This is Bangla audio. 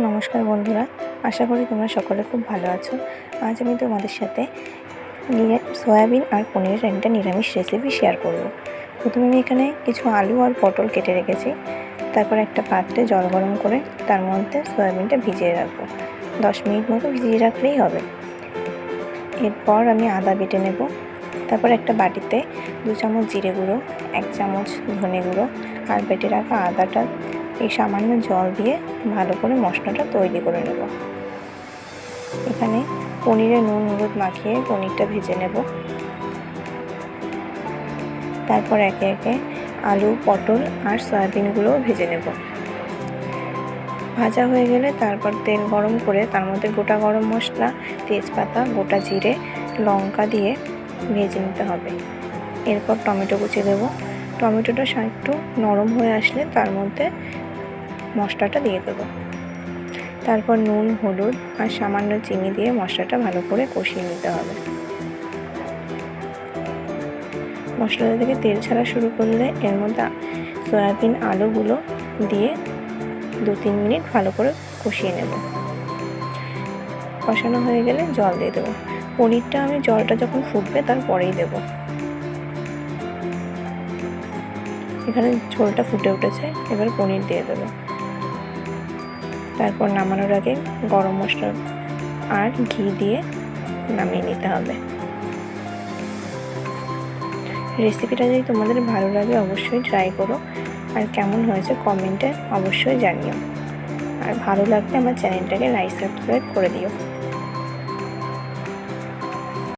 নমস্কার বন্ধুরা, আশা করি তোমরা সকলে খুব ভালো আছো। আজ আমি তোমাদের সাথে সয়াবিন আর পনিরের একটা নিরামিষ রেসিপি শেয়ার করব। প্রথমে আমি এখানে কিছু আলু আর পটল কেটে রেখেছি। তারপর একটা পাত্রে জল গরম করে তার মধ্যে সয়াবিনটা ভিজিয়ে রাখবো। 10 মিনিট মতো ভিজিয়ে রাখলেই হবে। এরপর আমি আদা বেটে নেব। তারপর একটা বাটিতে 2 চামচ জিরে গুঁড়ো, 1 চামচ ধনে গুঁড়ো আর বেটে রাখা আদাটা এই সামান্য জল দিয়ে ভালো করে মশলাটা তৈরি করে নেব। এখানে পনিরে নুন হলুদ মাখিয়ে পনিরটা ভেজে নেব। তারপর একে একে আলু পটল আর সয়াবিনগুলোও ভেজে নেব। ভাজা হয়ে গেলে তারপর তেল গরম করে তার মধ্যে গোটা গরম মশলা, তেজপাতা, গোটা জিরে, লঙ্কা দিয়ে ভেজে নিতে হবে। এরপর টমেটো কুচি দেব। টমেটোটা একটু নরম হয়ে আসলে তার মধ্যে মশলাটা দিয়ে দেবো। তারপর নুন হলুদ আর সামান্য চিনি দিয়ে মশলাটা ভালো করে কষিয়ে নিতে হবে। মশলাটা থেকে তেল ছাড়া শুরু করলে এর মধ্যে সয়াবিন আলুগুলো দিয়ে 2-3 মিনিট ভালো করে কষিয়ে নেব। কষানো হয়ে গেলে জল দিয়ে দেবো। পনিরটা আমি জলটা যখন ফুটবে তারপরেই দেব। এখানে ঝোলটা ফুটে উঠেছে, এবার পনির দিয়ে দেবো। তারপর নামানোর আগে গরম মশলা আর ঘি দিয়ে নামিয়ে নিতে হবে। রেসিপিটা যদি তোমাদের ভালো লাগে অবশ্যই ট্রাই করো, আর কেমন হয়েছে কমেন্টে অবশ্যই জানিও। আর ভালো লাগলে আমার চ্যানেলটাকে লাইক সাবস্ক্রাইব করে দিও।